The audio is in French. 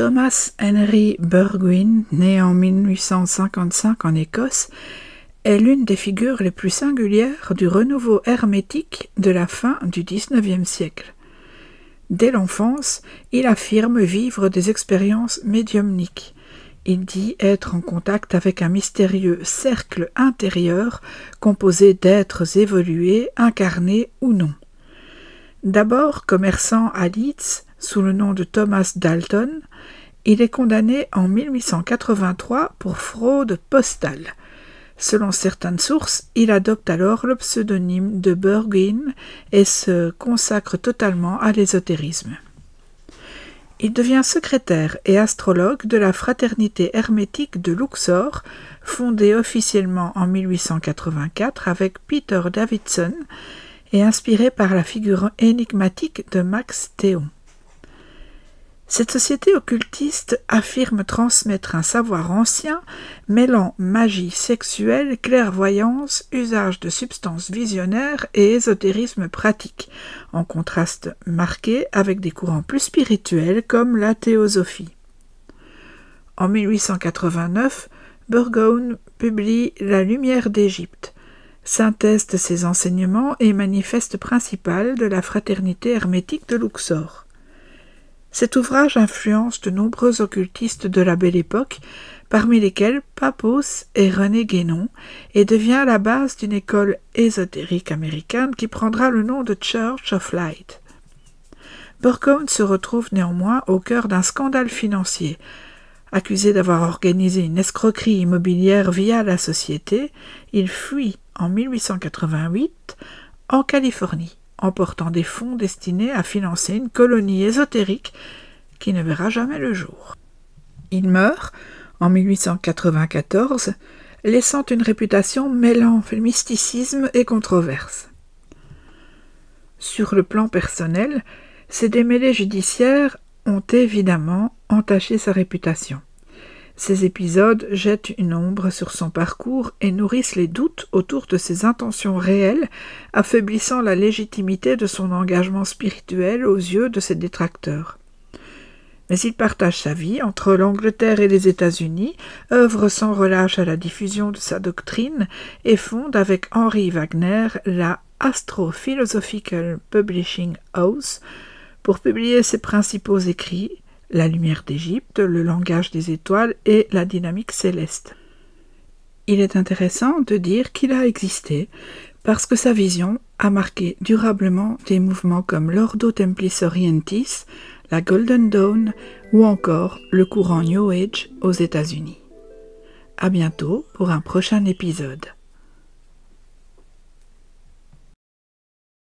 Thomas Henry Burgwyn, né en 1855 en Écosse, est l'une des figures les plus singulières du renouveau hermétique de la fin du XIXe siècle. Dès l'enfance, il affirme vivre des expériences médiumniques. Il dit être en contact avec un mystérieux cercle intérieur composé d'êtres évolués, incarnés ou non. D'abord commerçant à Leeds sous le nom de Thomas Dalton, il est condamné en 1883 pour fraude postale. Selon certaines sources, il adopte alors le pseudonyme de Burgwyn et se consacre totalement à l'ésotérisme. Il devient secrétaire et astrologue de la Fraternité hermétique de Luxor, fondée officiellement en 1884 avec Peter Davidson et inspirée par la figure énigmatique de Max Théon. Cette société occultiste affirme transmettre un savoir ancien mêlant magie sexuelle, clairvoyance, usage de substances visionnaires et ésotérisme pratique, en contraste marqué avec des courants plus spirituels comme la théosophie. En 1889, Burgwyn publie La lumière d'Égypte, synthèse de ses enseignements et manifeste principal de la fraternité hermétique de Luxor. Cet ouvrage influence de nombreux occultistes de la Belle Époque, parmi lesquels Pappos et René Guénon, et devient la base d'une école ésotérique américaine qui prendra le nom de Church of Light. Burgwyn se retrouve néanmoins au cœur d'un scandale financier. Accusé d'avoir organisé une escroquerie immobilière via la société, il fuit en 1888 en Californie, emportant des fonds destinés à financer une colonie ésotérique qui ne verra jamais le jour. Il meurt en 1894, laissant une réputation mêlant mysticisme et controverse. Sur le plan personnel, ses démêlés judiciaires ont évidemment entaché sa réputation. Ces épisodes jettent une ombre sur son parcours et nourrissent les doutes autour de ses intentions réelles, affaiblissant la légitimité de son engagement spirituel aux yeux de ses détracteurs. Mais il partage sa vie entre l'Angleterre et les États-Unis, œuvre sans relâche à la diffusion de sa doctrine et fonde avec Henry Wagner la Astrophilosophical Publishing House pour publier ses principaux écrits, La lumière d'Égypte, Le langage des étoiles et La dynamique céleste. Il est intéressant de dire qu'il a existé parce que sa vision a marqué durablement des mouvements comme l'Ordo Templis Orientis, la Golden Dawn ou encore le courant New Age aux États-Unis. À bientôt pour un prochain épisode.